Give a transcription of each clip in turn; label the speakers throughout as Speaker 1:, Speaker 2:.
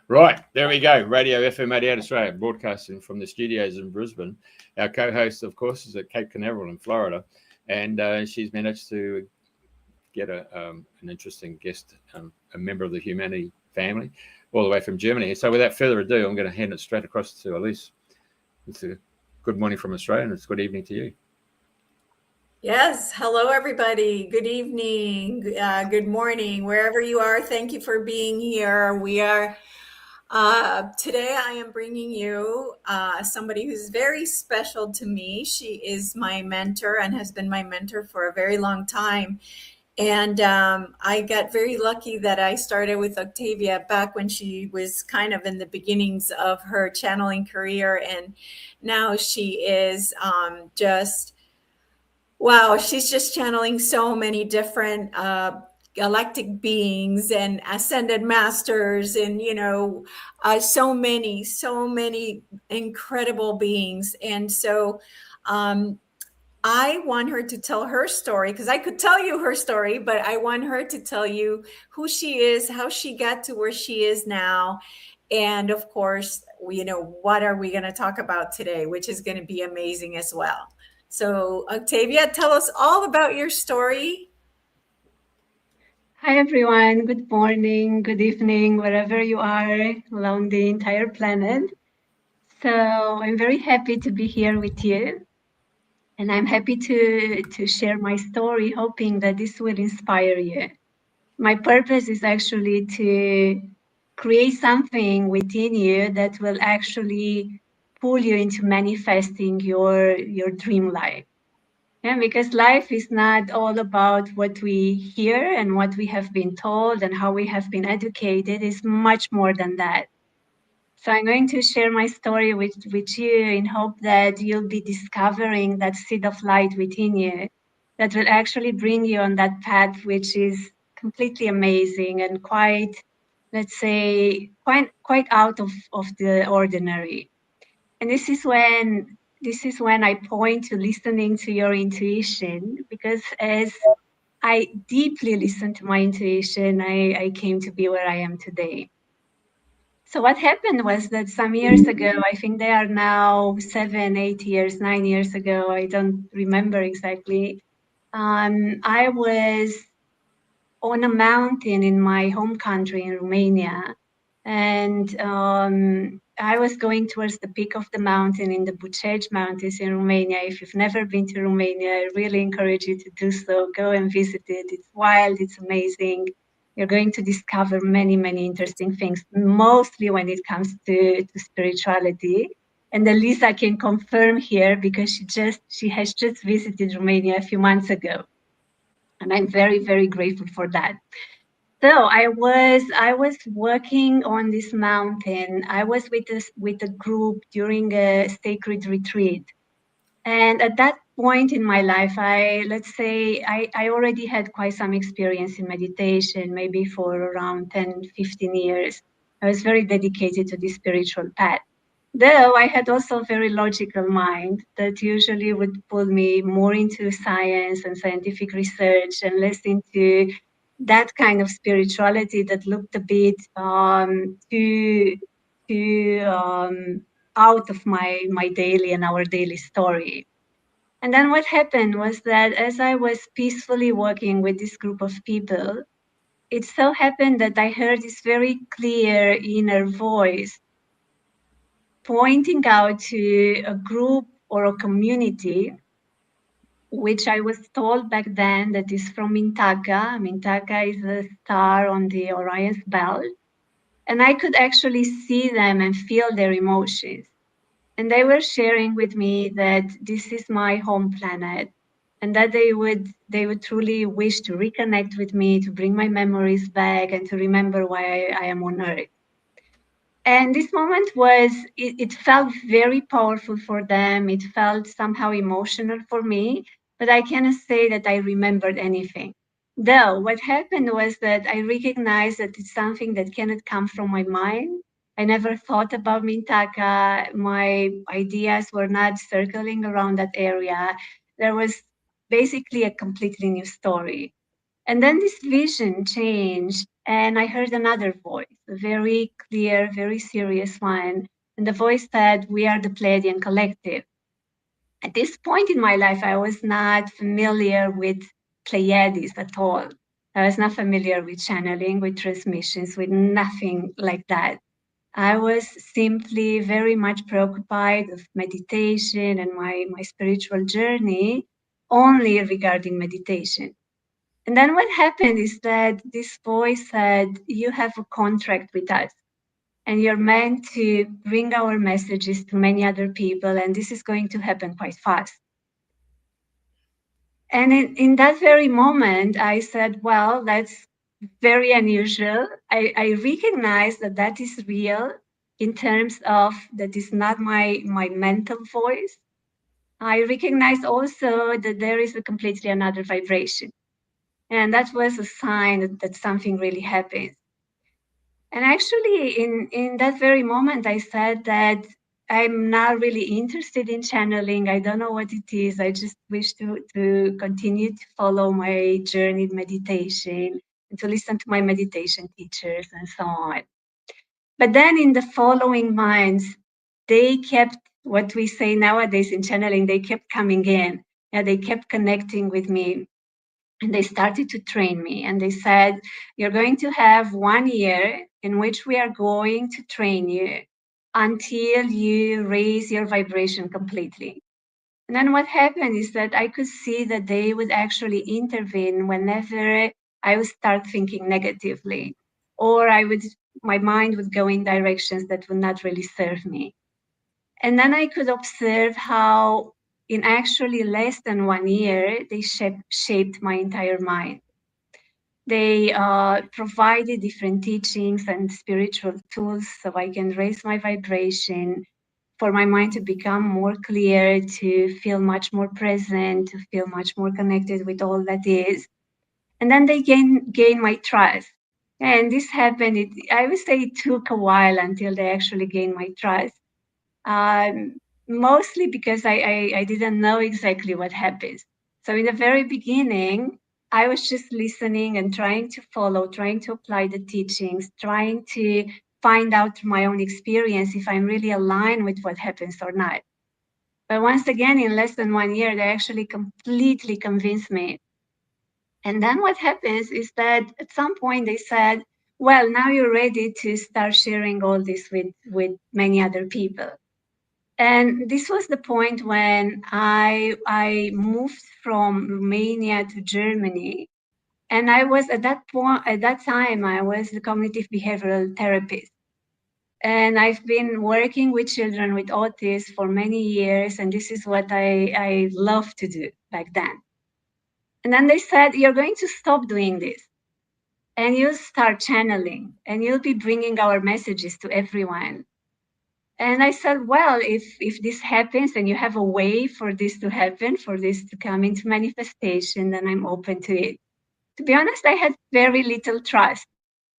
Speaker 1: Right, there we go. Radio FM 88 Australia, broadcasting from the studios in Brisbane. Our co-host, of course, is at Cape Canaveral in Florida, and she's managed to get an interesting guest, a member of the humanity family, all the way from Germany. So without further ado, I'm going to hand it straight across to Elise. It's a good morning from Australia, and it's good evening to you.
Speaker 2: Yes. Hello, everybody. Good evening. Good morning, wherever you are. Thank you for being here. We are today. I am bringing you somebody who's very special to me. She is my mentor and has been my mentor for a very long time. And I got very lucky that I started with Octavia back when she was kind of in the beginnings of her channeling career, and now she is just. Wow, she's just channeling so many different galactic beings and ascended masters, and so many incredible beings. And so I want her to tell her story, because I could tell you her story, but I want her to tell you who she is, how she got to where she is now. And of course, what are we going to talk about today, which is going to be amazing as well. So, Octavia, tell us all about your story.
Speaker 3: Hi, everyone. Good morning, good evening, wherever you are along the entire planet. So I'm very happy to be here with you. And I'm happy to share my story, hoping that this will inspire you. My purpose is actually to create something within you that will actually pull you into manifesting your dream life. Yeah, because life is not all about what we hear and what we have been told and how we have been educated. It's much more than that. So I'm going to share my story with you in hope that you'll be discovering that seed of light within you that will actually bring you on that path, which is completely amazing and quite, let's say, quite out of the ordinary. And this is when I point to listening to your intuition, because as I deeply listened to my intuition, I came to be where I am today. So what happened was that some years ago, I think they are now 7, 8 years, 9 years ago, I don't remember exactly. I was on a mountain in my home country in Romania, and I was going towards the peak of the mountain in the Bucegi Mountains in Romania. If you've never been to Romania, I really encourage you to do so. Go and visit it. It's wild, it's amazing. You're going to discover many, many interesting things, mostly when it comes to spirituality. And Elisa can confirm here because she has just visited Romania a few months ago. And I'm very, very grateful for that. So I was working on this mountain. I was with a group during a sacred retreat. And at that point in my life, I already had quite some experience in meditation, maybe for around 10, 15 years. I was very dedicated to this spiritual path. Though I had also a very logical mind that usually would pull me more into science and scientific research and less into that kind of spirituality that looked a bit too out of my daily and our daily story. And then what happened was that as I was peacefully working with this group of people, it so happened that I heard this very clear inner voice pointing out to a group or a community, which I was told back then that is from Mintaka. Mintaka is a star on the Orion Belt. And I could actually see them and feel their emotions. And they were sharing with me that this is my home planet and that they would truly wish to reconnect with me, to bring my memories back and to remember why I am on Earth. And this moment it felt very powerful for them. It felt somehow emotional for me, but I cannot say that I remembered anything. Though what happened was that I recognized that it's something that cannot come from my mind. I never thought about Mintaka. My ideas were not circling around that area. There was basically a completely new story. And then this vision changed, and I heard another voice, a very clear, very serious one. And the voice said, "We are the Pleiadian collective." At this point in my life, I was not familiar with Pleiades at all. I was not familiar with channeling, with transmissions, with nothing like that. I was simply very much preoccupied with meditation and my spiritual journey only regarding meditation. And then what happened is that this voice said, "You have a contract with us and you're meant to bring our messages to many other people, and this is going to happen quite fast." And in that very moment, I said, well, that's very unusual. I recognize that that is real in terms of that is not my mental voice. I recognize also that there is a completely another vibration. And that was a sign that something really happens. And actually, in that very moment, I said that I'm not really interested in channeling. I don't know what it is. I just wish to continue to follow my journey in meditation and to listen to my meditation teachers and so on. But then in the following months, they kept, what we say nowadays in channeling, they kept coming in. Yeah, they kept connecting with me. And they started to train me, and they said, "You're going to have 1 year in which we are going to train you until you raise your vibration completely." And then what happened is that I could see that they would actually intervene whenever I would start thinking negatively, or my mind would go in directions that would not really serve me. And then I could observe how in actually less than 1 year, they shaped my entire mind. They provided different teachings and spiritual tools so I can raise my vibration, for my mind to become more clear, to feel much more present, to feel much more connected with all that is. And then they gain my trust. And this happened, I would say it took a while until they actually gained my trust. Mostly because I didn't know exactly what happens. So in the very beginning, I was just listening and trying to follow, trying to apply the teachings, trying to find out through my own experience if I'm really aligned with what happens or not. But once again, in less than 1 year, they actually completely convinced me. And then what happens is that at some point they said, well, now you're ready to start sharing all this with many other people. And this was the point when I moved from Romania to Germany. And I was at that time, I was a cognitive behavioral therapist. And I've been working with children with autism for many years. And this is what I love to do back then. And then they said, "You're going to stop doing this and you'll start channeling and you'll be bringing our messages to everyone." And I said, well, if this happens and you have a way for this to happen, for this to come into manifestation, then I'm open to it. To be honest, I had very little trust.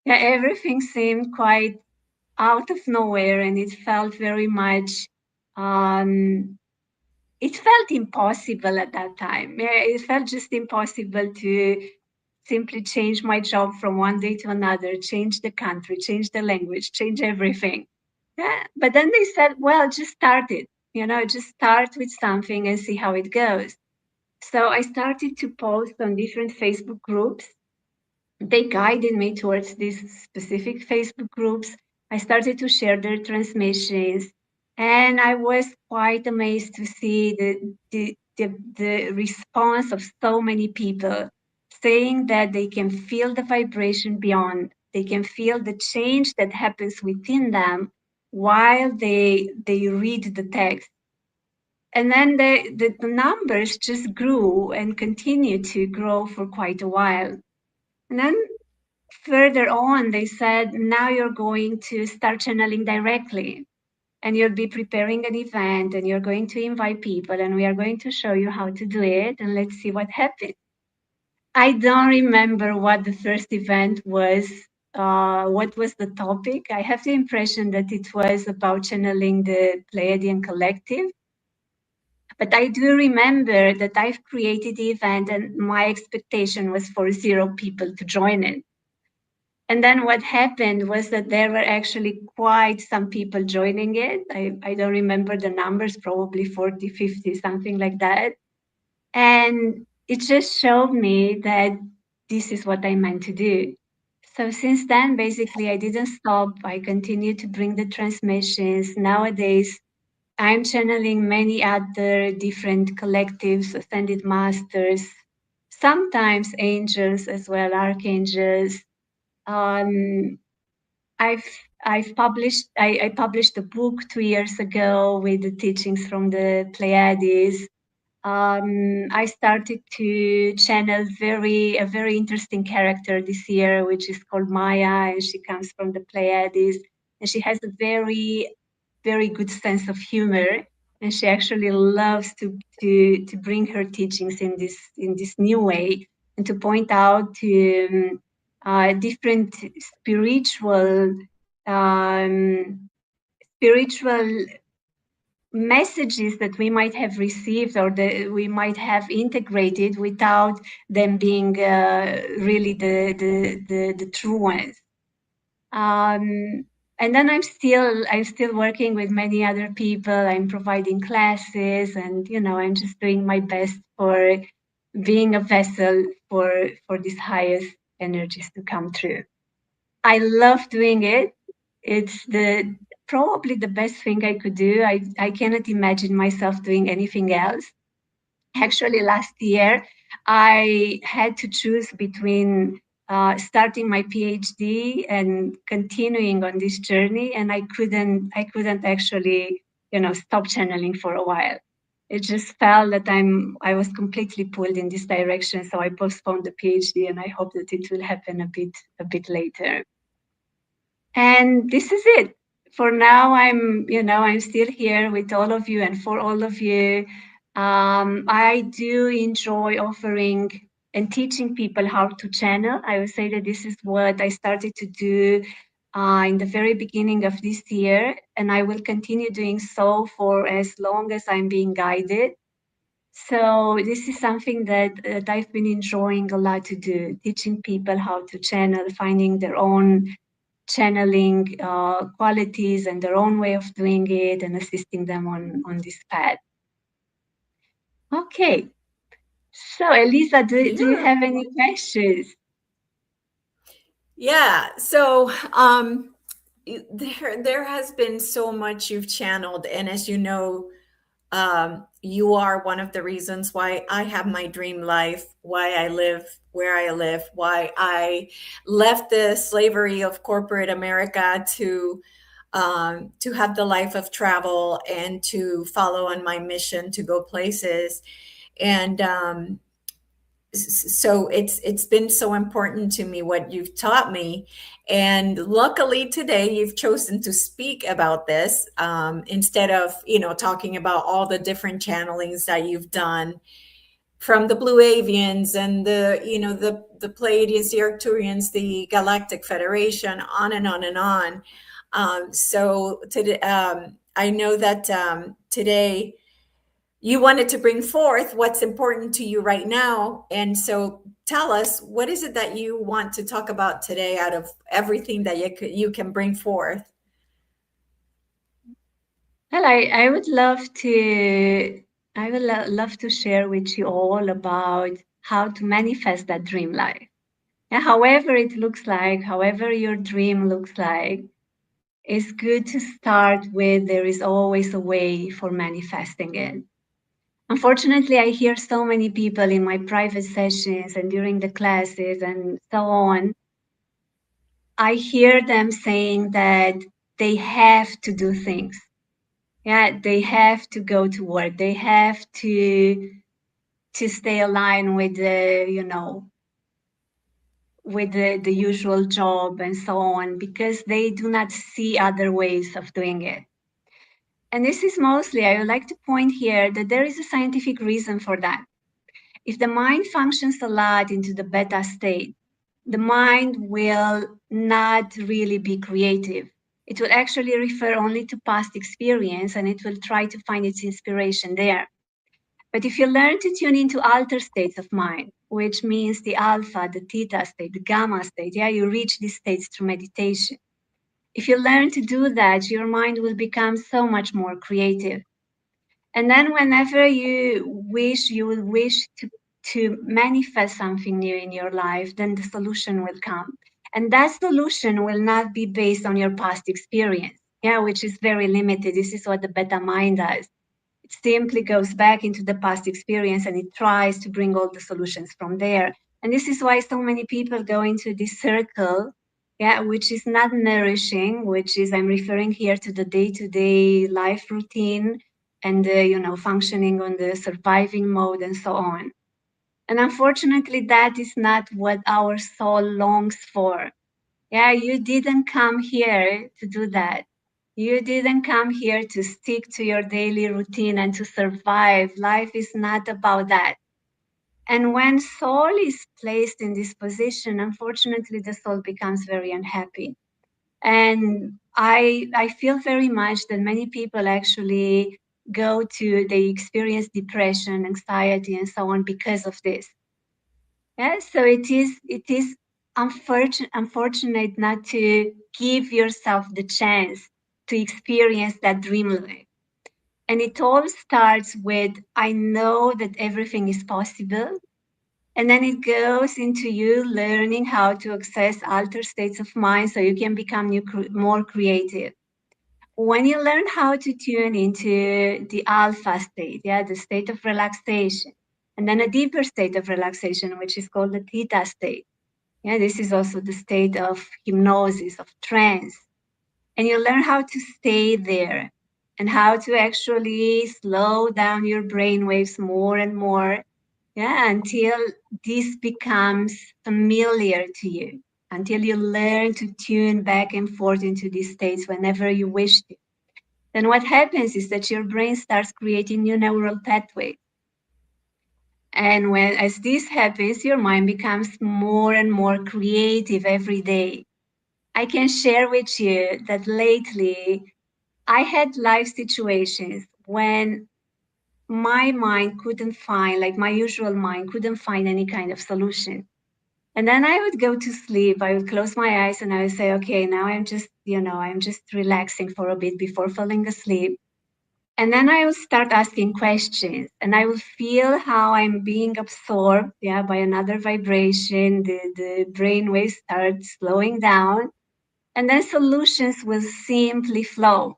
Speaker 3: Yeah, everything seemed quite out of nowhere, and it felt very much, it felt impossible at that time. Yeah, it felt just impossible to simply change my job from one day to another, change the country, change the language, change everything. Yeah, but then they said, well, just start it, just start with something and see how it goes. So I started to post on different Facebook groups. They guided me towards these specific Facebook groups. I started to share their transmissions, and I was quite amazed to see the response of so many people saying that they can feel the vibration beyond, they can feel the change that happens within them while they read the text. And then the numbers just grew and continued to grow for quite a while. And then further on, they said, now you're going to start channeling directly. And you'll be preparing an event and you're going to invite people and we are going to show you how to do it. And let's see what happens. I don't remember what the first event was, what was the topic. I have the impression that it was about channeling the Pleiadian collective. But I do remember that I've created the event and my expectation was for 0 people to join it. And then what happened was that there were actually quite some people joining it. I don't remember the numbers, probably 40, 50, something like that. And it just showed me that this is what I meant to do. So since then, basically, I didn't stop. I continued to bring the transmissions. Nowadays, I'm channeling many other different collectives, ascended masters, sometimes angels as well, archangels. Um, I've I published a book 2 years ago with the teachings from the Pleiades. I started to channel a very interesting character this year, which is called Maya, and she comes from the Pleiades, and she has a very good sense of humor, and she actually loves to bring her teachings in this new way and to point out to different um, spiritual messages that we might have received or that we might have integrated without them being really the true ones. And then I'm still working with many other people. I'm providing classes, and I'm just doing my best for being a vessel for these highest energies to come through. I love doing it. It's probably the best thing I could do. I cannot imagine myself doing anything else. Actually, last year, I had to choose between starting my PhD and continuing on this journey, and I couldn't actually, stop channeling for a while. It just felt that I was completely pulled in this direction, so I postponed the PhD, and I hope that it will happen a bit later. And this is it. For now, I'm still here with all of you and for all of you. I do enjoy offering and teaching people how to channel. I would say that this is what I started to do in the very beginning of this year, and I will continue doing so for as long as I'm being guided. So this is something that I've been enjoying a lot to do, teaching people how to channel, finding their own channeling qualities and their own way of doing it, and assisting them on this path. Okay. So Elisa, do you have any questions?
Speaker 2: Yeah. So there has been so much you've channeled, and as you know, you are one of the reasons why I have my dream life, why I live where I live, why I left the slavery of corporate America to have the life of travel and to follow on my mission to go places. And so it's been so important to me what you've taught me, and luckily today you've chosen to speak about this instead of talking about all the different channelings that you've done from the Blue Avians and the Pleiadians, the Arcturians, the Galactic Federation, on and on and on. So today, I know that today you wanted to bring forth what's important to you right now. And so tell us, what is it that you want to talk about today out of everything that you can bring forth?
Speaker 3: Well, I would love to share with you all about how to manifest that dream life. And however it looks like, however your dream looks like, it's good to start with there is always a way for manifesting it. Unfortunately, I hear so many people in my private sessions and during the classes and so on. I hear them saying that they have to do things. Yeah, they have to go to work. They have to stay aligned with the usual job and so on, because they do not see other ways of doing it. And this is mostly, I would like to point here that there is a scientific reason for that. If the mind functions a lot into the beta state, the mind will not really be creative. It will actually refer only to past experience, and it will try to find its inspiration there. But if you learn to tune into altered states of mind, which means the alpha, the theta state, the gamma state. Yeah, you reach these states through meditation. If you learn to do that, your mind will become so much more creative. And then whenever you will wish to manifest something new in your life, then the solution will come. And that solution will not be based on your past experience, yeah, which is very limited. This is what the beta mind does. It simply goes back into the past experience and it tries to bring all the solutions from there. And this is why so many people go into this circle, yeah, which is not nourishing, which is, I'm referring here to the day-to-day life routine and, functioning on the surviving mode and so on. And unfortunately, that is not what our soul longs for. Yeah, you didn't come here to do that. You didn't come here to stick to your daily routine and to survive. Life is not about that. And when soul is placed in this position, unfortunately, the soul becomes very unhappy. And I feel very much that many people actually they experience depression, anxiety, and so on because of this. Yeah, so it is unfortunate not to give yourself the chance to experience that dream life. And it all starts with, I know that everything is possible. And then it goes into you learning how to access altered states of mind so you can become more creative. When you learn how to tune into the alpha state, yeah, the state of relaxation, and then a deeper state of relaxation, which is called the theta state. Yeah, this is also the state of hypnosis, of trance. And you learn how to stay there and how to actually slow down your brain waves more and more, yeah, until this becomes familiar to you, until you learn to tune back and forth into these states whenever you wish to. Then what happens is that your brain starts creating new neural pathways. And as this happens, your mind becomes more and more creative every day. I can share with you that lately I had life situations when my mind couldn't find, like my usual mind couldn't find any kind of solution. And then I would go to sleep. I would close my eyes and I would say, okay, now I'm just relaxing for a bit before falling asleep. And then I will start asking questions and I will feel how I'm being absorbed, yeah, by another vibration. The brain waves start slowing down and then solutions will simply flow.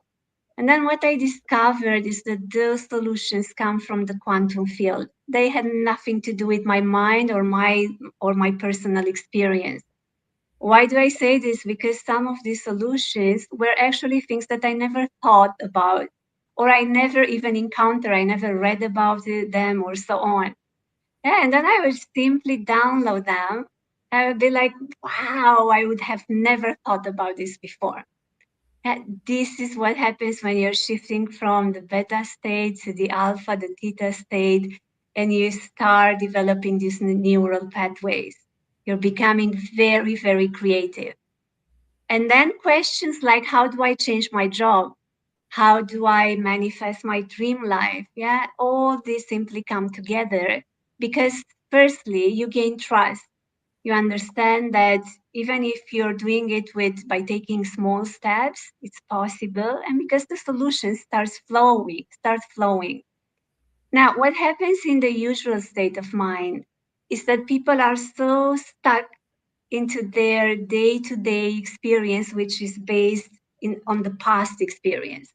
Speaker 3: And then what I discovered is that those solutions come from the quantum field. They had nothing to do with my mind or my personal experience. Why do I say this? Because some of these solutions were actually things that I never thought about, or I never even encountered, I never read about them, or so on. Yeah, and then I would simply download them. I would be like, wow, I would have never thought about this before. Yeah, this is what happens when you're shifting from the beta state to the alpha, the theta state, and you start developing these neural pathways. You're becoming very, very creative. And then questions like, how do I change my job? How do I manifest my dream life? Yeah, all these simply come together because firstly, you gain trust. You understand that even if you're doing it by taking small steps, it's possible. And because the solution starts flowing. Now, what happens in the usual state of mind is that people are so stuck into their day-to-day experience, which is based on the past experience.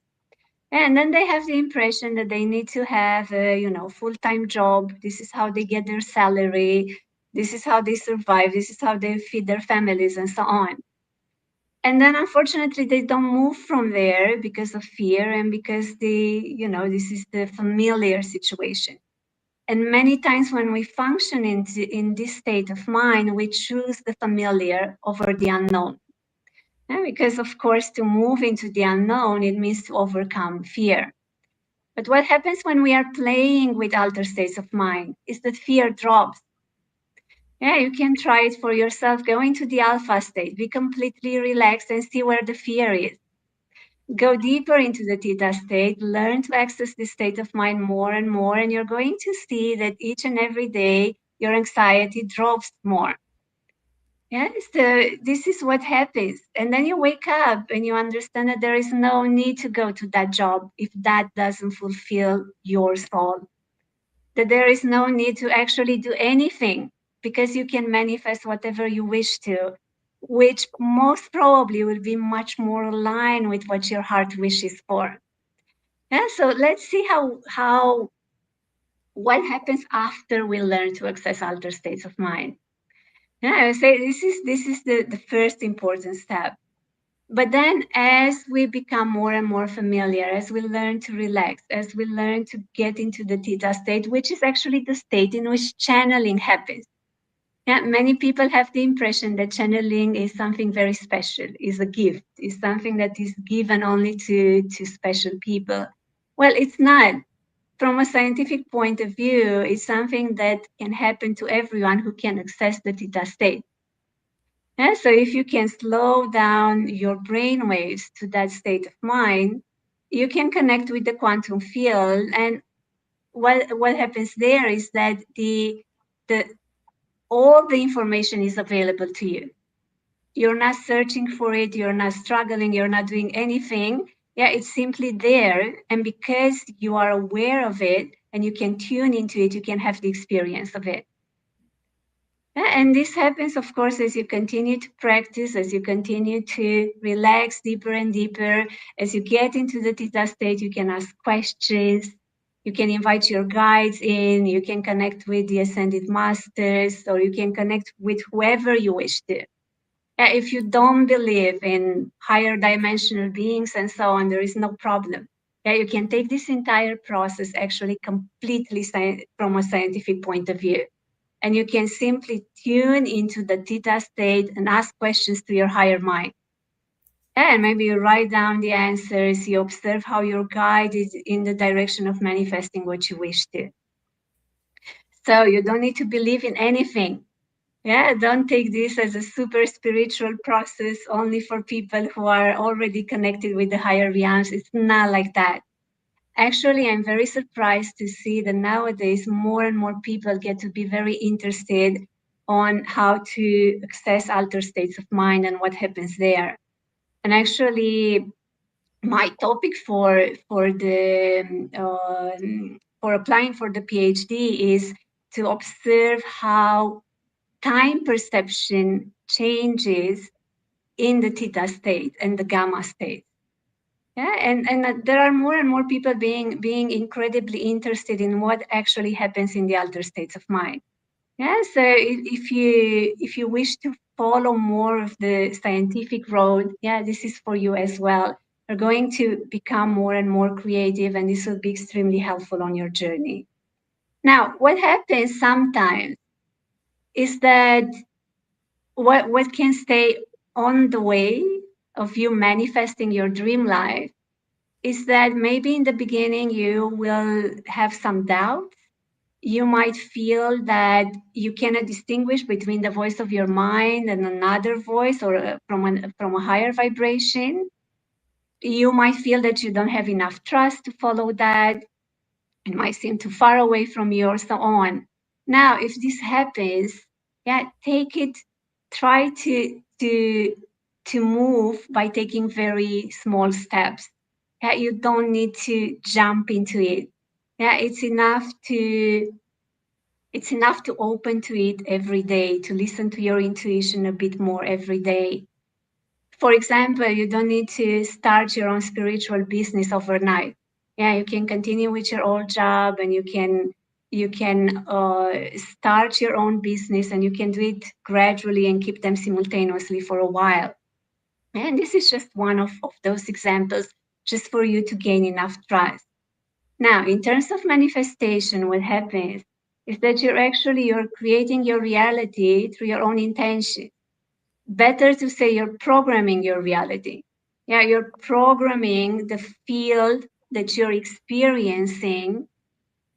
Speaker 3: And then they have the impression that they need to have a full-time job. This is how they get their salary. This is how they survive. This is how they feed their families and so on. And then unfortunately, they don't move from there because of fear and because this is the familiar situation. And many times when we function in this state of mind, we choose the familiar over the unknown. And because, of course, to move into the unknown, it means to overcome fear. But what happens when we are playing with altered states of mind is that fear drops. Yeah, you can try it for yourself. Go into the alpha state, be completely relaxed and see where the fear is. Go deeper into the theta state, learn to access this state of mind more and more, and you're going to see that each and every day your anxiety drops more. Yeah, so this is what happens. And then you wake up and you understand that there is no need to go to that job if that doesn't fulfill your soul. That there is no need to actually do anything because you can manifest whatever you wish to, which most probably will be much more aligned with what your heart wishes for. Yeah, so let's see what happens after we learn to access altered states of mind. Yeah, I would say this is the first important step. But then as we become more and more familiar, as we learn to relax, as we learn to get into the theta state, which is actually the state in which channeling happens. Yeah, many people have the impression that channeling is something very special, is a gift, is something that is given only to special people. Well, it's not. From a scientific point of view, it's something that can happen to everyone who can access the theta state. Yeah, so if you can slow down your brain waves to that state of mind, you can connect with the quantum field. And what happens there is that the all the information is available to you. You're not searching for it, you're not struggling, you're not doing anything. Yeah, it's simply there. And because you are aware of it and you can tune into it, you can have the experience of it. And this happens, of course, as you continue to practice, as you continue to relax deeper and deeper. As you get into the theta state, you can ask questions. You can invite your guides in. You can connect with the ascended masters, or you can connect with whoever you wish to. If you don't believe in higher dimensional beings and so on, there is no problem. You can take this entire process actually completely from a scientific point of view. And you can simply tune into the theta state and ask questions to your higher mind. And maybe you write down the answers, you observe how your guide is in the direction of manifesting what you wish to. So you don't need to believe in anything. Yeah, don't take this as a super spiritual process only for people who are already connected with the higher realms. It's not like that. Actually, I'm very surprised to see that nowadays more and more people get to be very interested on how to access altered states of mind and what happens there. And actually, my topic for applying for the PhD is to observe how time perception changes in the theta state and the gamma state. Yeah, and there are more and more people being incredibly interested in what actually happens in the altered states of mind. Yeah, so if you wish to follow more of the scientific road, yeah, this is for you as well. You're going to become more and more creative, and this will be extremely helpful on your journey. Now, what happens sometimes is that what can stay on the way of you manifesting your dream life is that maybe in the beginning you will have some doubts. You might feel that you cannot distinguish between the voice of your mind and another voice or from a higher vibration. You might feel that you don't have enough trust to follow that. It might seem too far away from you or so on. Now, if this happens, yeah, take it, try to move by taking very small steps. Yeah, you don't need to jump into it. Yeah, it's enough to open to it every day, to listen to your intuition a bit more every day. For example, you don't need to start your own spiritual business overnight. Yeah, you can continue with your old job, and you can start your own business, and you can do it gradually and keep them simultaneously for a while. And this is just one of those examples, just for you to gain enough trust. Now, in terms of manifestation, what happens is that you're creating your reality through your own intention. Better to say you're programming your reality. Yeah, you're programming the field that you're experiencing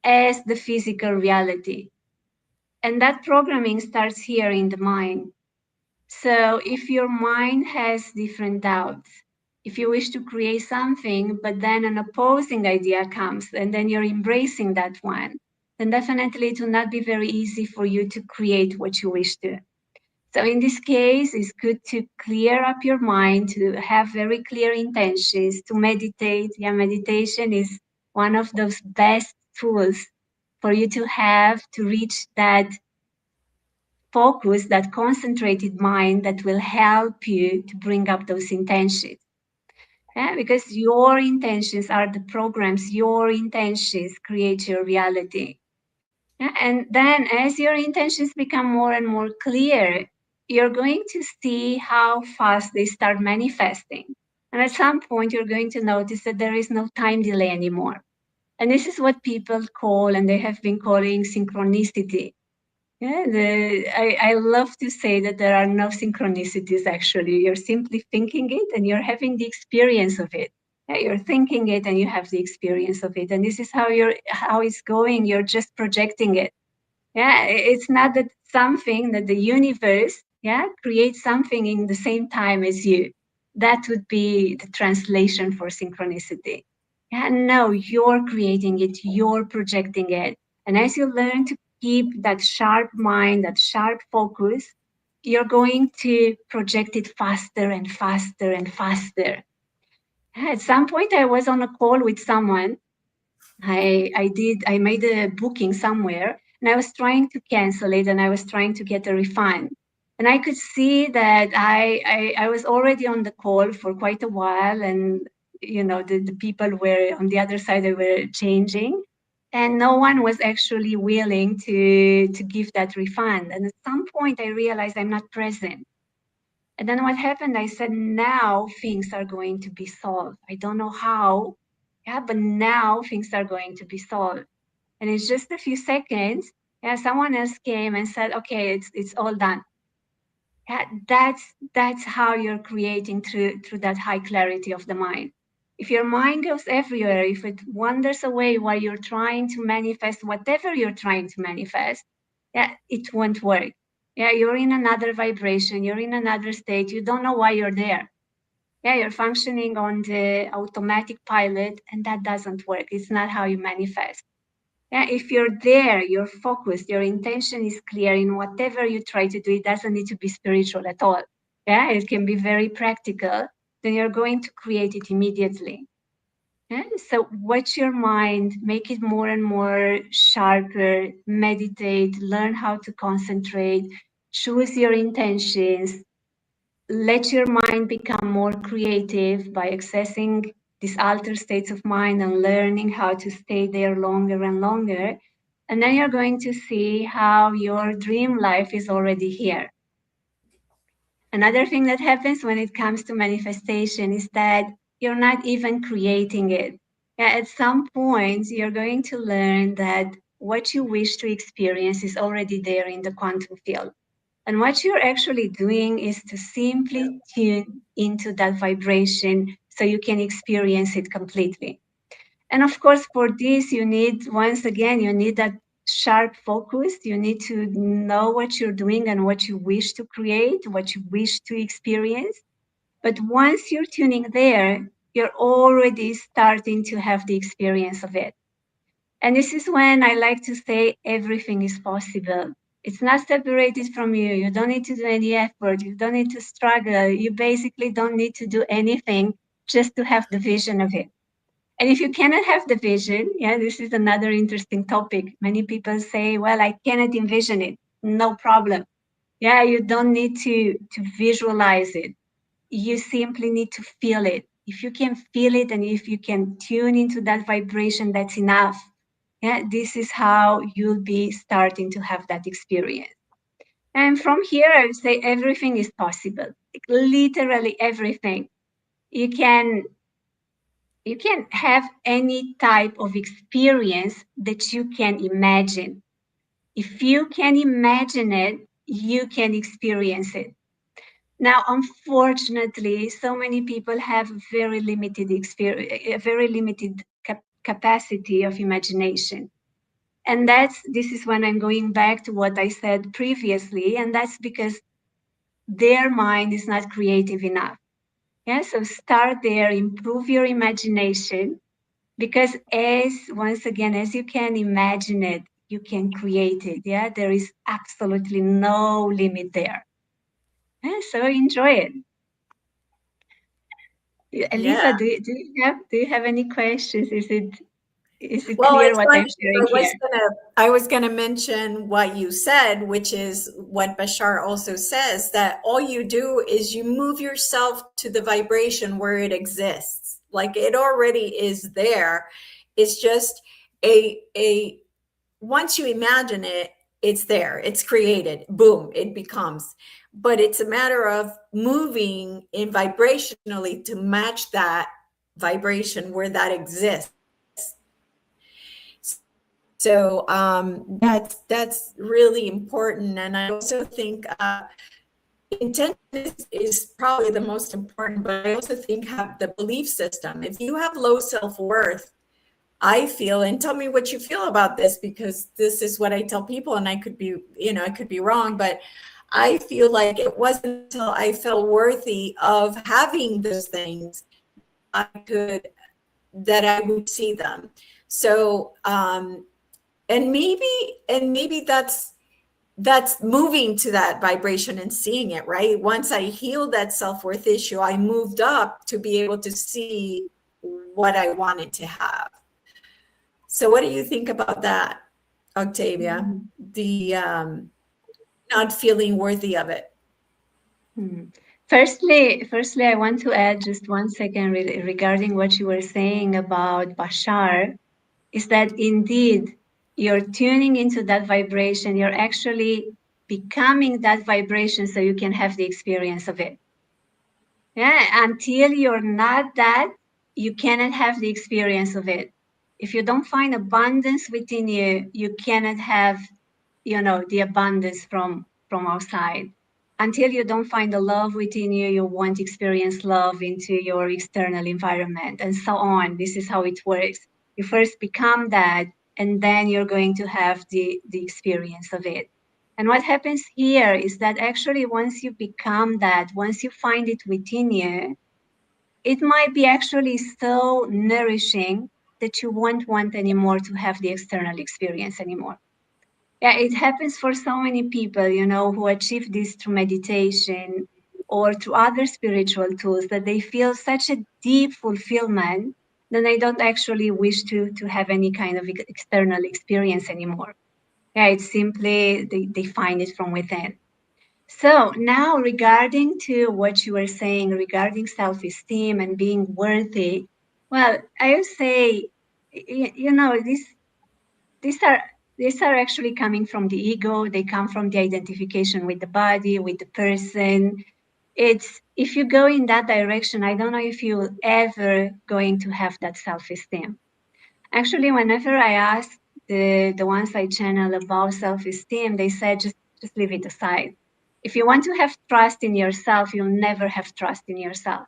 Speaker 3: as the physical reality. And that programming starts here in the mind. So if your mind has different doubts, if you wish to create something, but then an opposing idea comes, and then you're embracing that one, then definitely it will not be very easy for you to create what you wish to. So in this case, it's good to clear up your mind, to have very clear intentions, to meditate. Yeah, meditation is one of those best tools for you to have to reach that focus, that concentrated mind that will help you to bring up those intentions. Yeah, because your intentions are the programs, your intentions create your reality. Yeah, and then as your intentions become more and more clear, you're going to see how fast they start manifesting. And at some point, you're going to notice that there is no time delay anymore. And this is what people call, and they have been calling, synchronicity. Yeah, I love to say that there are no synchronicities actually. You're simply thinking it and you're having the experience of it. Yeah, you're thinking it and you have the experience of it. And this is how it's going. You're just projecting it. Yeah, it's not that something that the universe, yeah, creates something in the same time as you. That would be the translation for synchronicity. Yeah, no, you're creating it, you're projecting it. And as you learn to keep that sharp mind, that sharp focus, you're going to project it faster and faster and faster. At some point, I was on a call with someone. I made a booking somewhere and I was trying to cancel it and I was trying to get a refund. And I could see that I was already on the call for quite a while, and you know the people were on the other side, they were changing, and no one was actually willing to give that refund. And at some point I realized I'm not present. And then what happened, I said, now things are going to be solved. I don't know how, yeah, but now things are going to be solved. And it's just a few seconds, yeah, someone else came and said, okay, it's all done. Yeah, that's how you're creating through that high clarity of the mind. If your mind goes everywhere, if it wanders away while you're trying to manifest whatever you're trying to manifest, yeah, it won't work. Yeah, you're in another vibration, you're in another state, you don't know why you're there. Yeah, you're functioning on the automatic pilot, and that doesn't work. It's not how you manifest. Yeah, if you're there, you're focused, your intention is clear in whatever you try to do, it doesn't need to be spiritual at all. Yeah, it can be very practical, then you're going to create it immediately. Yeah? So watch your mind, make it more and more sharper, meditate, learn how to concentrate, choose your intentions, let your mind become more creative by accessing these altered states of mind and learning how to stay there longer and longer. And then you're going to see how your dream life is already here. Another thing that happens when it comes to manifestation is that you're not even creating it. Yeah, at some point, you're going to learn that what you wish to experience is already there in the quantum field. And what you're actually doing is to simply tune into that vibration so you can experience it completely. And of course, for this, you need, once again, you need that sharp focus. You need to know what you're doing and what you wish to create, what you wish to experience. But once you're tuning there, you're already starting to have the experience of it. And this is when I like to say everything is possible. It's not separated from you. You don't need to do any effort. You don't need to struggle. You basically don't need to do anything just to have the vision of it. And if you cannot have the vision, yeah, this is another interesting topic. Many people say, well, I cannot envision it. No problem. Yeah, you don't need to visualize it. You simply need to feel it. If you can feel it and if you can tune into that vibration, that's enough. Yeah, this is how you'll be starting to have that experience. And from here, I would say everything is possible. Like literally everything. You can have any type of experience that you can imagine. If you can imagine it, you can experience it. Now, unfortunately, so many people have very limited experience, a very limited capacity of imagination. And this is when I'm going back to what I said previously, and that's because their mind is not creative enough. Yeah, so start there, improve your imagination, because once again, as you can imagine it, you can create it. Yeah, there is absolutely no limit there. Yeah, so enjoy it. Elisa,
Speaker 2: Yeah.
Speaker 3: do you have any questions? Is it
Speaker 2: Well,
Speaker 3: clear
Speaker 2: it's
Speaker 3: what I'm
Speaker 2: funny.
Speaker 3: sharing here?
Speaker 2: I was gonna mention what you said, which is what Bashar also says, that all you do is you move yourself to the vibration where it exists. Like it already is there. It's just a once you imagine it, it's there. It's created. Boom, it becomes. But it's a matter of moving in vibrationally to match that vibration where that exists. So that's really important. And I also think intention is probably the most important, but I also think have the belief system. If you have low self-worth, I feel, and tell me what you feel about this, because this is what I tell people, and I could be, I could be wrong, but I feel like it wasn't until I felt worthy of having those things that I would see them. So, and maybe that's moving to that vibration and seeing it, right? Once I healed that self-worth issue, I moved up to be able to see what I wanted to have. So what do you think about that, Octavia? The not feeling worthy of it.
Speaker 3: Firstly, I want to add just 1 second regarding what you were saying about Bashar, is that indeed you're tuning into that vibration. You're actually becoming that vibration so you can have the experience of it. Yeah, until you're not that, you cannot have the experience of it. If you don't find abundance within you, you cannot have, the abundance from outside. Until you don't find the love within you, you won't experience love into your external environment, and so on. This is how it works. You first become that, and then you're going to have the experience of it. And what happens here is that actually once you become that, once you find it within you, it might be actually so nourishing that you won't want anymore to have the external experience anymore. Yeah, it happens for so many people, who achieve this through meditation or through other spiritual tools, that they feel such a deep fulfillment that they don't actually wish to have any kind of external experience anymore. Yeah, it's simply they find it from within. So now regarding to what you were saying regarding self-esteem and being worthy, well, I would say, these are actually coming from the ego. They come from the identification with the body, with the person. It's, if you go in that direction, I don't know if you're ever going to have that self-esteem. Actually, whenever I ask the ones I channel about self-esteem, they said, just leave it aside. If you want to have trust in yourself, you'll never have trust in yourself.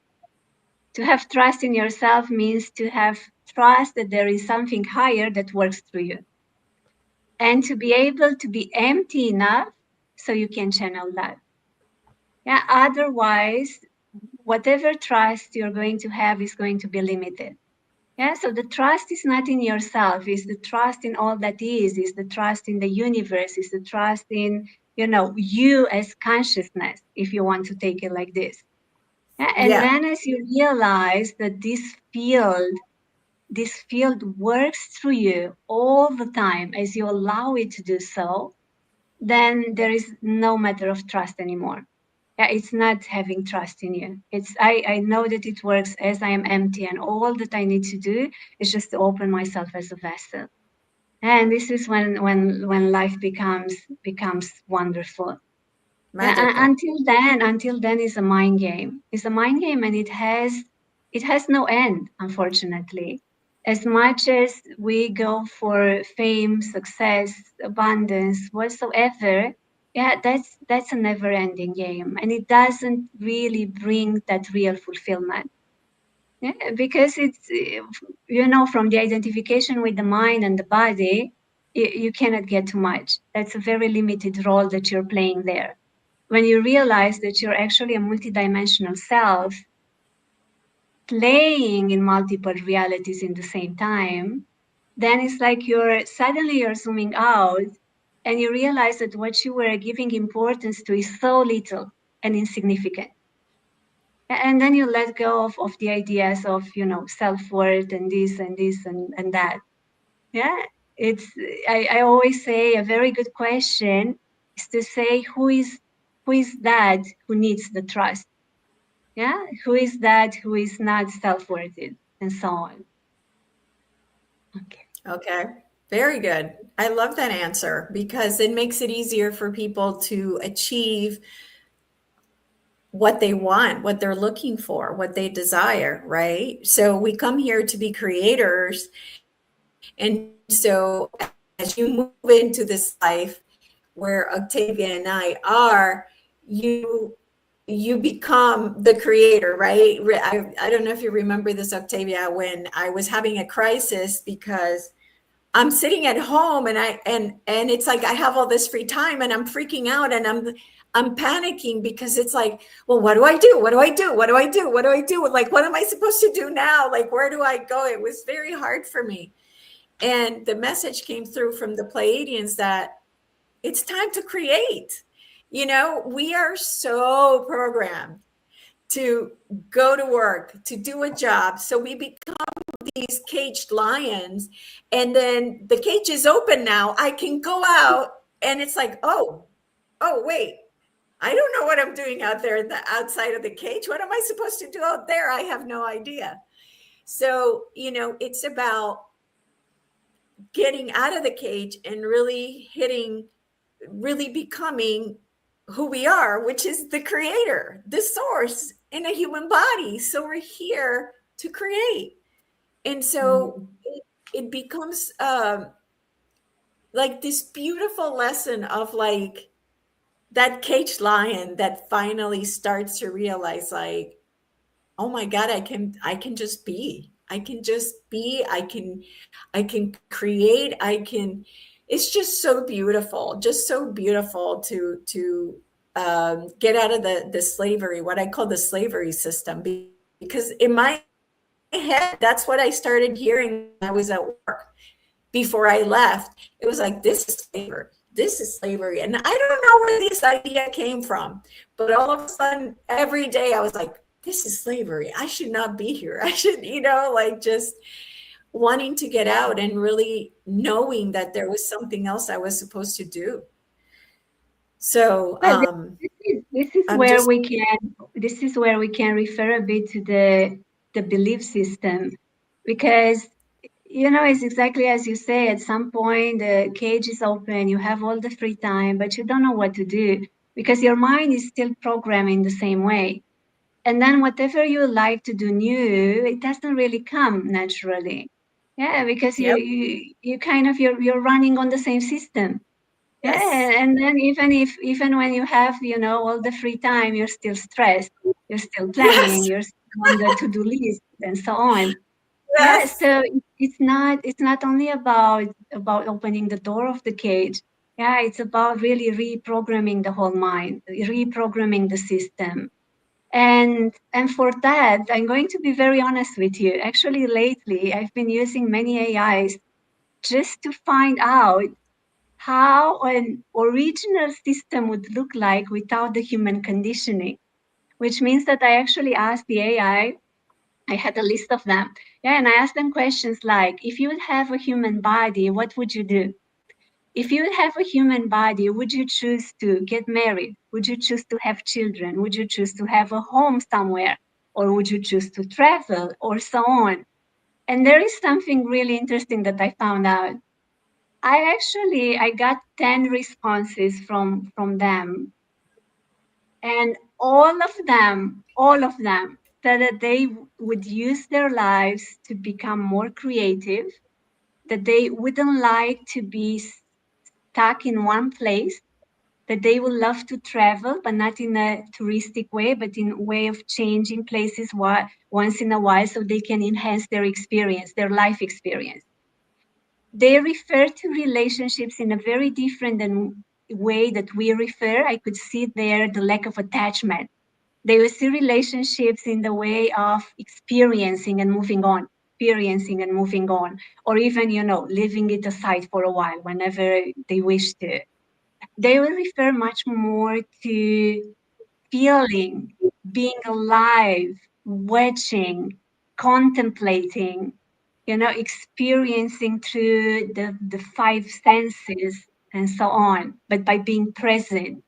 Speaker 3: To have trust in yourself means to have trust that there is something higher that works through you. And to be able to be empty enough so you can channel that. Yeah, otherwise, whatever trust you're going to have is going to be limited. Yeah, so the trust is not in yourself, it's the trust in all that is the trust in the universe, is the trust in, you as consciousness, if you want to take it like this. Yeah, and then as you realize that this field works through you all the time, as you allow it to do so, then there is no matter of trust anymore. Yeah, it's not having trust in you. It's I know that it works as I am empty, and all that I need to do is just to open myself as a vessel. And this is when life becomes wonderful. Until then is a mind game. It's a mind game, and it has no end, unfortunately. As much as we go for fame, success, abundance, whatsoever, yeah, that's a never-ending game, and it doesn't really bring that real fulfillment. Yeah, because it's, from the identification with the mind and the body, you cannot get too much. That's a very limited role that you're playing there. When you realize that you're actually a multidimensional self playing in multiple realities in the same time, then it's like you're zooming out, and you realize that what you were giving importance to is so little and insignificant. And then you let go of the ideas of, self-worth and this and this and that. Yeah, it's, I always say a very good question is to say, who is that who needs the trust? Yeah, who is that who is not self-worthy, and so on. Okay.
Speaker 2: Okay. Very good. I love that answer because it makes it easier for people to achieve what they want, what they're looking for, what they desire, right? So we come here to be creators. And so as you move into this life where Octavia and I are, you become the creator, right? I don't know if you remember this, Octavia, when I was having a crisis because I'm sitting at home and it's like I have all this free time and I'm freaking out and I'm panicking because it's like, well, what do I do? What do I do? What do I do? What do I do? Like, what am I supposed to do now? Like, where do I go? It was very hard for me. And the message came through from the Pleiadians that it's time to create. We are so programmed to go to work, to do a job. So we become these caged lions, and then the cage is open now. I can go out, and it's like, oh, wait, I don't know what I'm doing out there in the outside of the cage. What am I supposed to do out there? I have no idea. So, it's about getting out of the cage and really becoming who we are, which is the creator, the source in a human body. So we're here to create. And so it becomes like this beautiful lesson of like that caged lion that finally starts to realize like, oh my God, I can just be. I can just be. I can create. It's just so beautiful to get out of the slavery, what I call the slavery system, because in my head, that's what I started hearing when I was at work. Before I left, it was like, this is slavery. This is slavery. And I don't know where this idea came from, but all of a sudden, every day I was like, this is slavery. I should not be here. I should, like just wanting to get out and really knowing that there was something else I was supposed to do. So
Speaker 3: this is where we can refer a bit to the belief system, because it's exactly as you say. At some point the cage is open, you have all the free time, but you don't know what to do because your mind is still programming the same way. And then whatever you like to do new, it doesn't really come naturally. Yeah, because
Speaker 2: Yep.
Speaker 3: you kind of you're running on the same system.
Speaker 2: Yes.
Speaker 3: Yeah, and then even when you have all the free time, you're still stressed, you're still planning,
Speaker 2: Yes.
Speaker 3: you're still on the to-do list and so on.
Speaker 2: Yes.
Speaker 3: Yeah, so it's not only about opening the door of the cage. Yeah, it's about really reprogramming the whole mind, reprogramming the system. And for that, I'm going to be very honest with you. Actually, lately, I've been using many AIs just to find out how an original system would look like without the human conditioning, which means that I actually asked the AI, I had a list of them. Yeah, and I asked them questions like, if you would have a human body, what would you do? If you would have a human body, would you choose to get married? Would you choose to have children? Would you choose to have a home somewhere? Or would you choose to travel, or so on? And there is something really interesting that I found out. I got 10 responses from them. And all of them said that they would use their lives to become more creative, that they wouldn't like to be stuck in one place, that they would love to travel, but not in a touristic way, but in a way of changing places once in a while so they can enhance their experience, their life experience. They refer to relationships in a very different way that we refer. I could see there the lack of attachment. They will see relationships in the way of experiencing and moving on. experiencing and moving on, or even, leaving it aside for a while whenever they wish to. They will refer much more to feeling, being alive, watching, contemplating, experiencing through the five senses and so on, but by being present.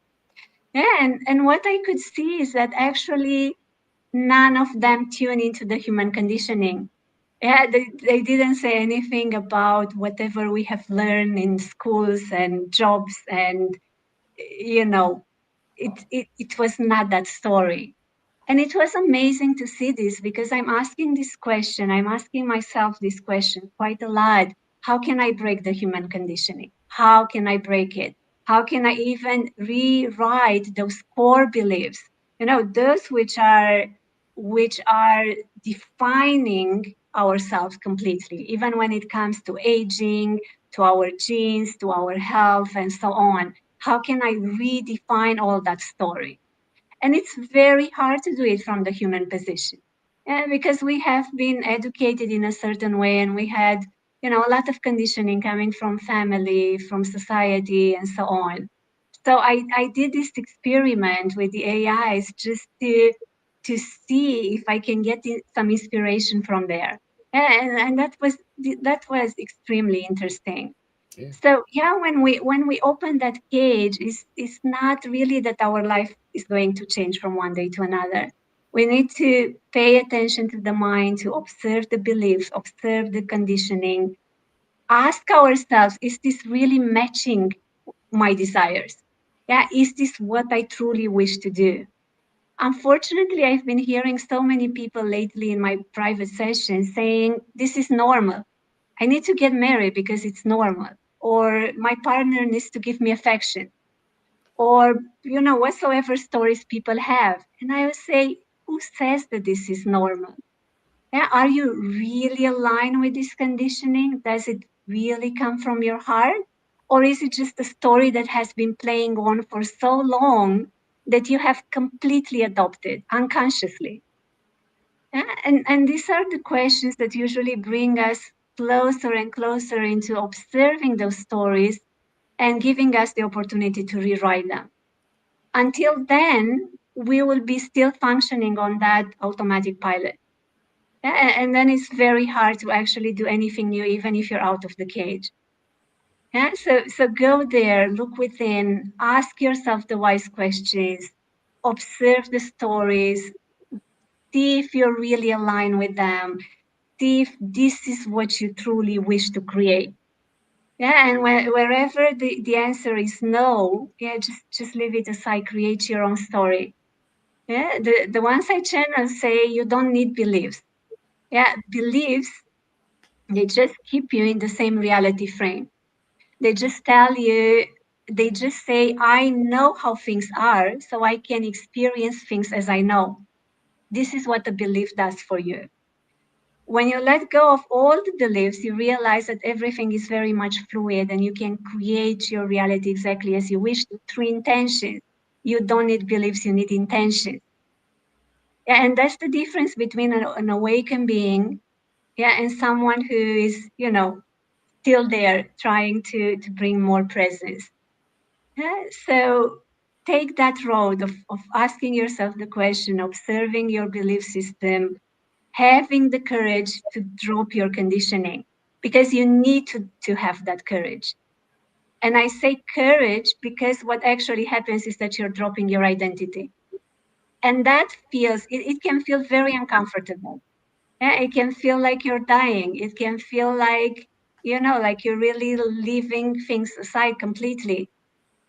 Speaker 3: Yeah, and what I could see is that actually none of them tune into the human conditioning. Yeah, they didn't say anything about whatever we have learned in schools and jobs, and it was not that story. And it was amazing to see this, because I'm asking myself this question quite a lot. How can I break the human conditioning? How can I break it? How can I even rewrite those core beliefs? Those which are defining ourselves completely, even when it comes to aging, to our genes, to our health, and so on. How can I redefine all that story? And it's very hard to do it from the human position. Because we have been educated in a certain way, and we had, a lot of conditioning coming from family, from society, and so on. So I did this experiment with the AIs just to see if I can get some inspiration from there. And that was extremely interesting.
Speaker 1: Yeah.
Speaker 3: So yeah, when we open that cage, it's not really that our life is going to change from one day to another. We need to pay attention to the mind, to observe the beliefs, observe the conditioning, ask ourselves, is this really matching my desires? Yeah, is this what I truly wish to do? Unfortunately, I've been hearing so many people lately in my private sessions saying this is normal. I need to get married because it's normal, or my partner needs to give me affection, or, whatsoever stories people have. And I would say, who says that this is normal? Yeah, are you really aligned with this conditioning? Does it really come from your heart? Or is it just a story that has been playing on for so long that you have completely adopted unconsciously? Yeah, and these are the questions that usually bring us closer and closer into observing those stories and giving us the opportunity to rewrite them. Until then, we will be still functioning on that automatic pilot. Yeah, and then it's very hard to actually do anything new, even if you're out of the cage. Yeah, so go there, look within, ask yourself the wise questions, observe the stories, see if you're really aligned with them, see if this is what you truly wish to create. Yeah, and wherever the answer is no, yeah, just leave it aside, create your own story. Yeah, the ones I channel say you don't need beliefs. Yeah, beliefs, they just keep you in the same reality frame. They just they just say, I know how things are, so I can experience things as I know. This is what a belief does for you. When you let go of all the beliefs, you realize that everything is very much fluid, and you can create your reality exactly as you wish to through intention. You don't need beliefs, you need intention. Yeah, and that's the difference between an awakened being, yeah, and someone who is, still there trying to bring more presence. Yeah, so take that road of asking yourself the question, observing your belief system, having the courage to drop your conditioning, because you need to have that courage. And I say courage because what actually happens is that you're dropping your identity. And that it can feel very uncomfortable. Yeah, it can feel like you're dying. It can feel like, like you're really leaving things aside completely.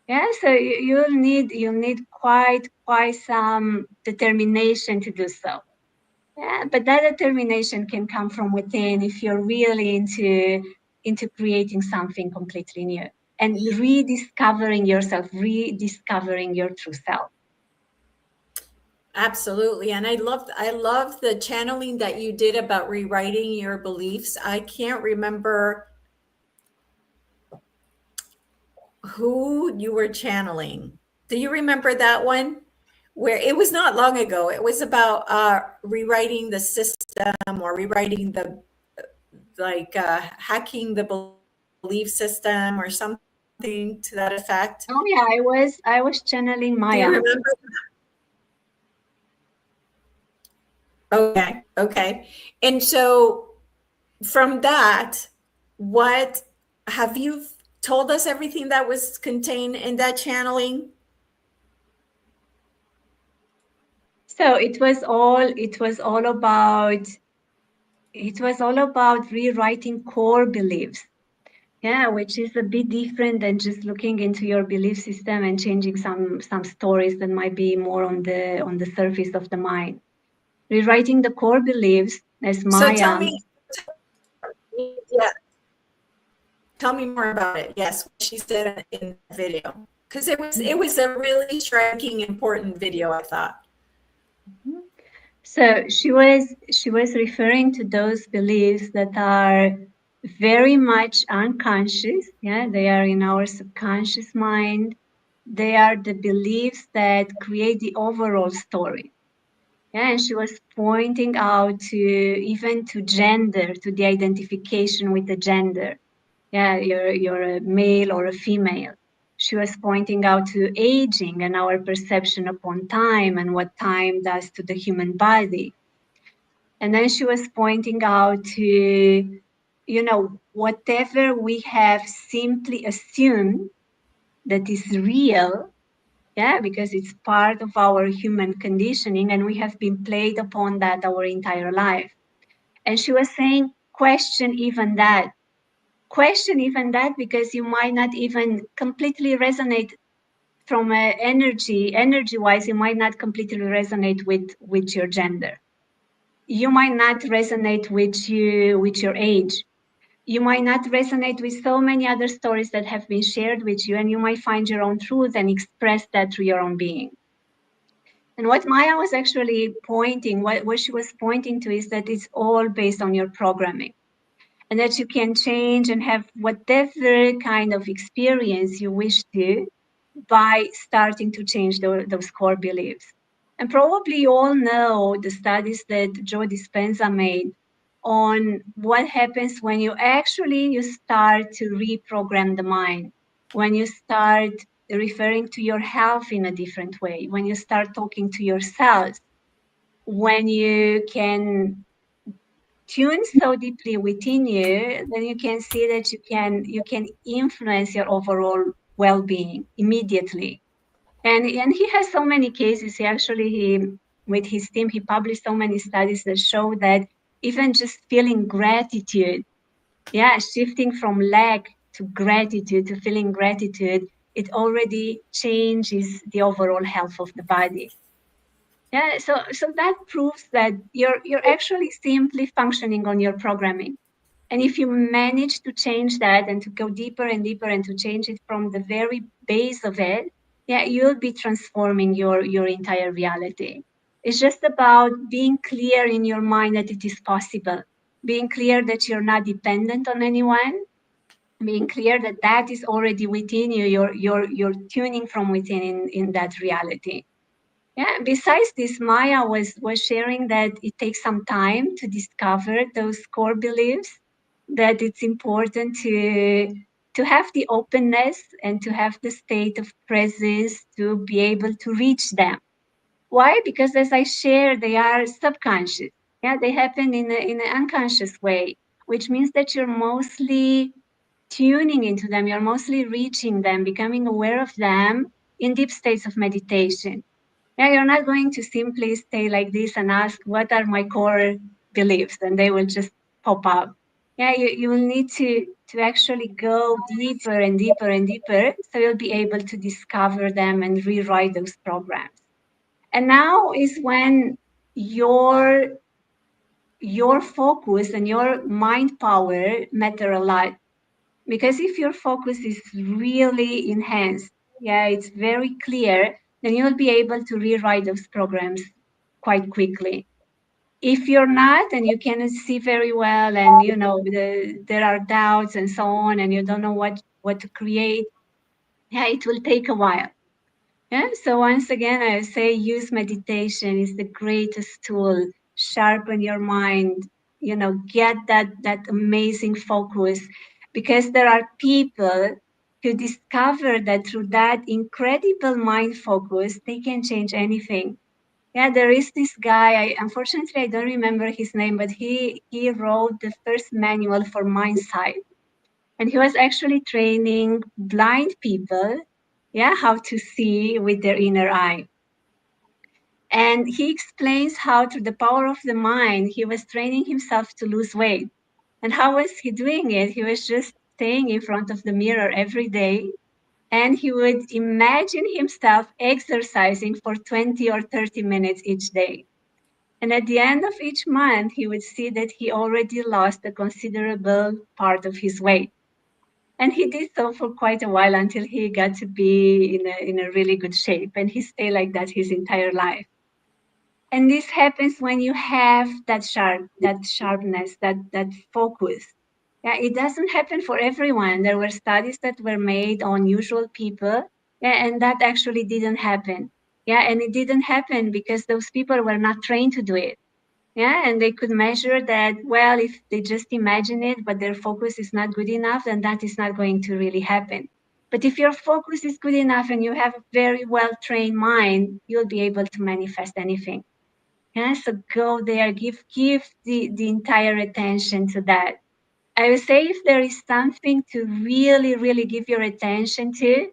Speaker 3: Yeah, so you'll need quite some determination to do so. Yeah, but that determination can come from within if you're really into creating something completely new and rediscovering yourself, rediscovering your true self.
Speaker 2: Absolutely. And I love the channeling that you did about rewriting your beliefs. I can't remember who you were channeling. Do you remember that one? Where it was not long ago. It was about rewriting the system or rewriting like hacking the belief system or something to that effect?
Speaker 3: Oh yeah, I was channeling
Speaker 2: Do you
Speaker 3: Maya.
Speaker 2: remember? Okay. And so from that, what have you told us everything that was contained in that channeling?
Speaker 3: So it was all about rewriting core beliefs. Yeah, which is a bit different than just looking into your belief system and changing some stories that might be more on the surface of the mind. Rewriting the core beliefs, as
Speaker 2: So tell
Speaker 3: Maya.
Speaker 2: me, yeah, tell me more about it. Yes, what she said in that video, because it was a really striking, important video, I thought.
Speaker 3: So she was referring to those beliefs that are very much unconscious. Yeah, they are in our subconscious mind. They are the beliefs that create the overall story. Yeah, and she was pointing out to even to gender, to the identification with the gender. Yeah, you're a male or a female. She was pointing out to aging and our perception upon time and what time does to the human body. And then she was pointing out to, whatever we have simply assumed that is real, yeah, because it's part of our human conditioning and we have been played upon that our entire life. And she was saying, question even that, because you might not even completely resonate from energy wise, you might not completely resonate with your gender. You might not resonate with your age. You might not resonate with so many other stories that have been shared with you, and you might find your own truth and express that through your own being. And what Maya was actually what she was pointing to is that it's all based on your programming, and that you can change and have whatever kind of experience you wish to by starting to change those core beliefs. And probably you all know the studies that Joe Dispenza made on what happens when you start to reprogram the mind, when you start referring to your health in a different way, when you start talking to yourself, when you can tune so deeply within you, then you can see that you can influence your overall well-being immediately. And he has so many cases. He with his team, he published so many studies that show that even just feeling gratitude, yeah, shifting from lack to gratitude, to feeling gratitude, it already changes the overall health of the body. Yeah, so that proves that you're actually simply functioning on your programming. And if you manage to change that and to go deeper and deeper and to change it from the very base of it, yeah, you'll be transforming your entire reality. It's just about being clear in your mind that it is possible, being clear that you're not dependent on anyone, being clear that that is already within you. You're tuning from within in that reality. Yeah, besides this, Maya was sharing that it takes some time to discover those core beliefs, that it's important to have the openness and to have the state of presence to be able to reach them. Why? Because as I share, they are subconscious. Yeah, they happen in an unconscious way, which means that you're mostly tuning into them, you're mostly reaching them, becoming aware of them in deep states of meditation. Yeah, you're not going to simply stay like this and ask, what are my core beliefs? And they will just pop up. Yeah, you will need to actually go deeper and deeper and deeper, so you'll be able to discover them and rewrite those programs. And now is when your focus and your mind power matter a lot. Because if your focus is really enhanced, yeah, it's very clear, then you'll be able to rewrite those programs quite quickly. If you're not, and you cannot see very well, and there are doubts and so on, and you don't know what to create, yeah, it will take a while. Yeah. So once again, I say use meditation is the greatest tool. Sharpen your mind, get that amazing focus, because there are people who discover that through that incredible mind focus, they can change anything. Yeah, there is this guy, unfortunately I don't remember his name, but he wrote the first manual for mind sight. And he was actually training blind people, how to see with their inner eye. And he explains how through the power of the mind, he was training himself to lose weight. And how was he doing it? He was just staying in front of the mirror every day, and he would imagine himself exercising for 20 or 30 minutes each day. And at the end of each month, he would see that he already lost a considerable part of his weight. And he did so for quite a while until he got to be in a really good shape. And he stayed like that his entire life. And this happens when you have that sharpness, that focus. Yeah, it doesn't happen for everyone. There were studies that were made on usual people, and that actually didn't happen. Yeah, and it didn't happen because those people were not trained to do it. Yeah, and they could measure that, well, if they just imagine it, but their focus is not good enough, then that is not going to really happen. But if your focus is good enough and you have a very well-trained mind, you'll be able to manifest anything. Yeah, so go there, give the entire attention to that. I would say if there is something to really, really give your attention to,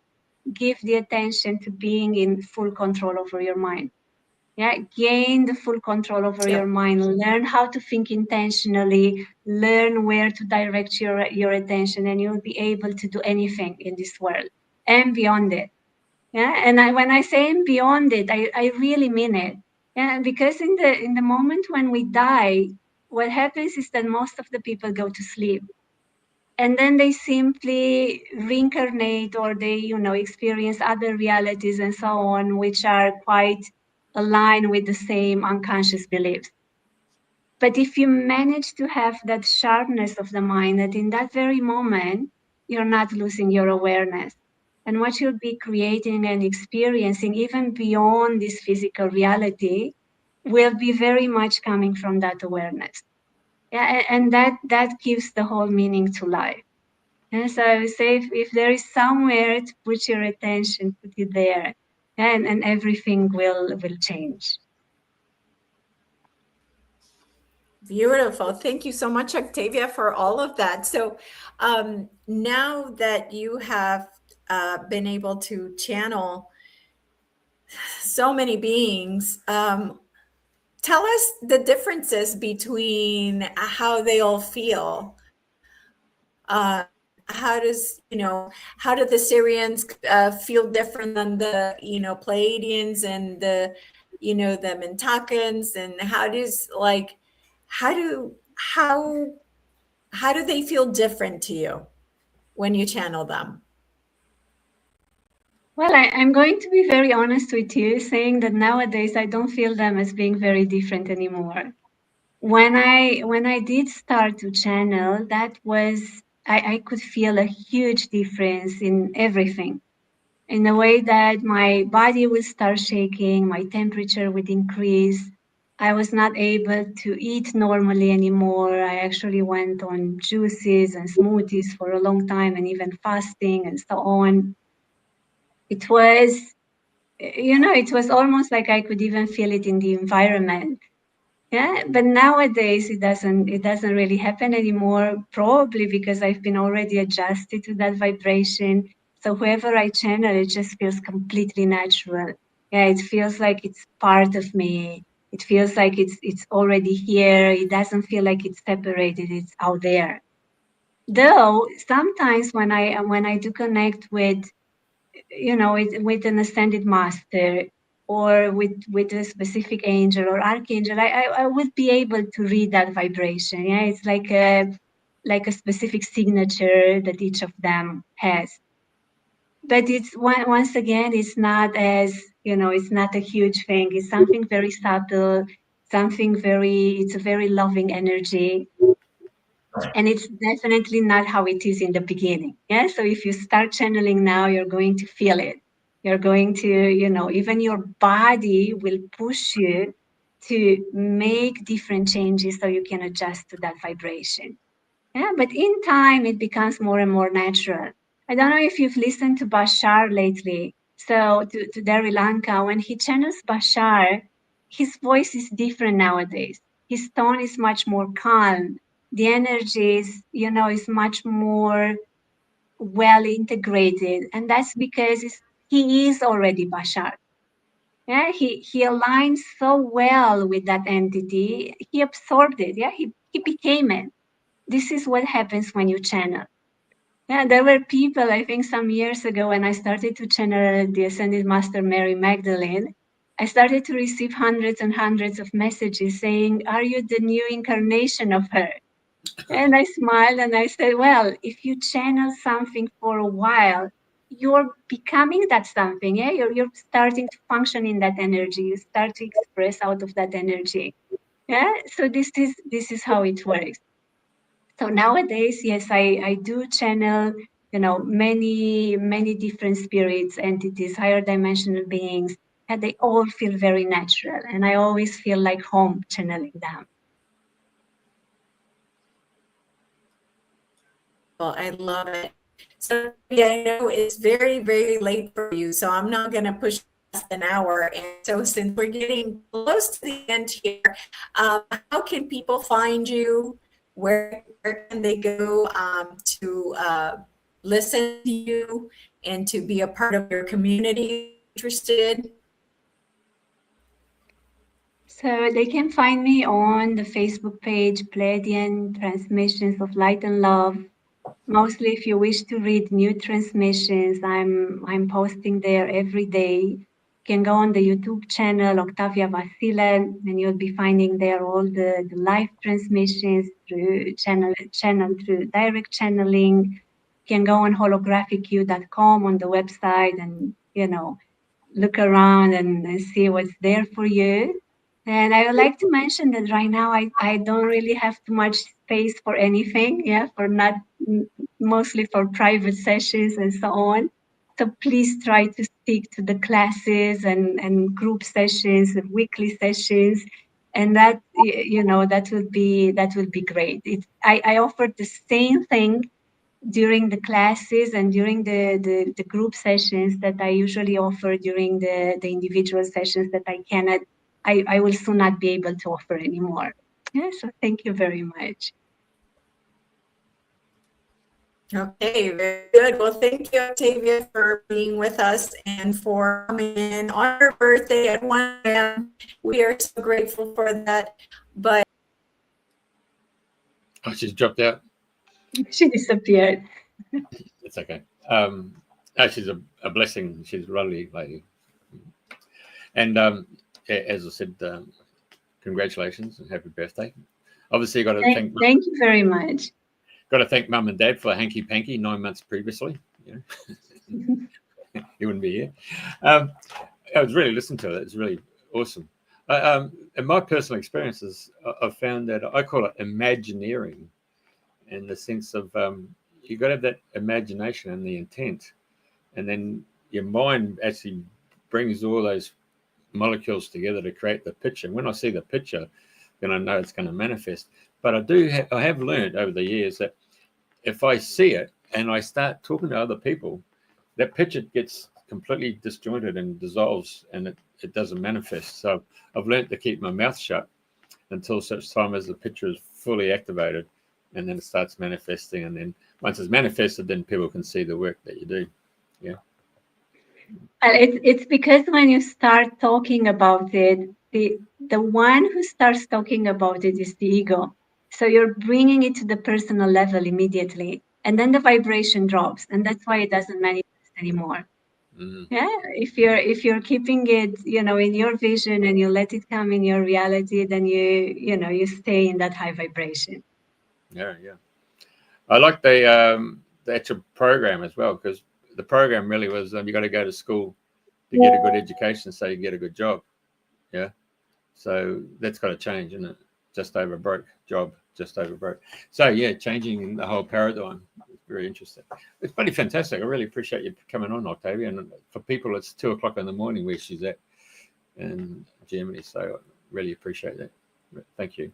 Speaker 3: give the attention to being in full control over your mind. Yeah, gain the full control over your mind, learn how to think intentionally, learn where to direct your attention, and you'll be able to do anything in this world and beyond it. Yeah, and when I say and beyond it, I really mean it. Yeah, because in the moment when we die, what happens is that most of the people go to sleep, and then they simply reincarnate, or they experience other realities and so on, which are quite aligned with the same unconscious beliefs. But if you manage to have that sharpness of the mind, that in that very moment you're not losing your awareness, and what you'll be creating and experiencing even beyond this physical reality will be very much coming from that awareness. Yeah, and that gives the whole meaning to life. And so I would say if there is somewhere to put your attention, put it there, and everything will change.
Speaker 2: Beautiful. Thank you so much, Octavia, for all of that. So now that you have been able to channel so many beings, tell us the differences between how they all feel. How do the Syrians feel different than the Pleiadians and the Mintakans, and how do they feel different to you when you channel them?
Speaker 3: Well, I'm going to be very honest with you, saying that nowadays I don't feel them as being very different anymore. When I did start to channel, that was I could feel a huge difference in everything. In the way that my body would start shaking, my temperature would increase. I was not able to eat normally anymore. I actually went on juices and smoothies for a long time, and even fasting and so on. It was, it was almost like I could even feel it in the environment. Yeah, but nowadays it doesn't really happen anymore, probably because I've been already adjusted to that vibration. So whoever I channel, it just feels completely natural. Yeah, it feels like it's part of me. It feels like it's already here. It doesn't feel like it's separated. It's out there. Though sometimes when I do connect with with an ascended master, or with a specific angel or archangel, I would be able to read that vibration. Yeah, it's like a specific signature that each of them has. But it's once again, it's not as it's not a huge thing. It's something very subtle, it's a very loving energy. And it's definitely not how it is in the beginning. Yeah. So if you start channeling now, you're going to feel it. You're going to, even your body will push you to make different changes so you can adjust to that vibration. Yeah, but in time, it becomes more and more natural. I don't know if you've listened to Bashar lately. So to Dari Lanka, when he channels Bashar, his voice is different nowadays. His tone is much more calm. The energy is, is much more well integrated. And that's because he is already Bashar. Yeah, he aligns so well with that entity. He absorbed it. Yeah, he became it. This is what happens when you channel. Yeah, there were people, I think some years ago when I started to channel the Ascended Master Mary Magdalene, I started to receive hundreds and hundreds of messages saying, "Are you the new incarnation of her?" And I smiled and I said, well, if you channel something for a while, you're becoming that something. Yeah, you're starting to function in that energy. You start to express out of that energy. Yeah, so this is how it works. So nowadays, yes, I do channel, many different spirits, entities, higher dimensional beings, and they all feel very natural. And I always feel like home channeling them.
Speaker 2: Well, I love it. So yeah, I know it's very, very late for you, so I'm not going to push past an hour. And so since we're getting close to the end here, how can people find you? Where can they go to listen to you and to be a part of your community interested?
Speaker 3: So they can find me on the Facebook page, Pleiadian Transmissions of Light and Love. Mostly if you wish to read new transmissions, I'm posting there every day. You can go on the YouTube channel, Octavia Vasile, and you'll be finding there all the live transmissions through channel through direct channeling. You can go on holographicu.com on the website and, look around and see what's there for you. And I would like to mention that right now I don't really have too much space for anything, for not mostly for private sessions and so on. So please try to stick to the classes and group sessions and weekly sessions. And that, that would be great. I offer the same thing during the classes and during the group sessions that I usually offer during the individual sessions that I will soon not be able to offer anymore. Yeah, so thank you very much.
Speaker 2: Okay, very good. Well, thank you, Octavia, for being with us and for coming in on her birthday at 1 a.m. We are so grateful for that. But
Speaker 1: she's dropped out.
Speaker 3: She disappeared.
Speaker 1: It's okay. She's a blessing. She's a lovely lady. And as I said, congratulations and happy birthday. Obviously, you got to
Speaker 3: thank you very much.
Speaker 1: Got to thank Mum and Dad for hanky panky 9 months previously. He wouldn't be here. I was really listening to it. It's really awesome. In my personal experiences, I've found that I call it imagineering, in the sense of you got to have that imagination and the intent, and then your mind actually brings all those molecules together to create the picture. When I see the picture, then I know it's going to manifest. But I have learned over the years that if I see it and I start talking to other people, that picture gets completely disjointed and dissolves, and it doesn't manifest. So I've learned to keep my mouth shut until such time as the picture is fully activated, and then it starts manifesting. And then once it's manifested, then people can see the work that you do. Yeah.
Speaker 3: It's because when you start talking about it, the one who starts talking about it is the ego. So you're bringing it to the personal level immediately, and then the vibration drops, and that's why it doesn't manifest anymore. Mm-hmm. Yeah, if you're keeping it, in your vision, and you let it come in your reality, then you stay in that high vibration.
Speaker 1: Yeah. I like the actual program as well, because the program really was you got to go to school to get a good education so you get a good job. Yeah. So that's got to change, isn't it? Just over broke job, just over broke. So yeah, changing the whole paradigm. It's very interesting. It's pretty fantastic. I really appreciate you coming on, Octavia. And for people, it's 2:00 in the morning where she's at in Germany. So really appreciate that. Thank you.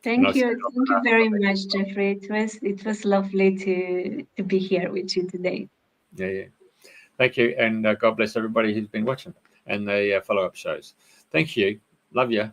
Speaker 3: Thank you very much, Jeffrey. It was lovely to be here with you today.
Speaker 1: Yeah. Thank you, and God bless everybody who's been watching and the follow-up shows. Thank you. Love you.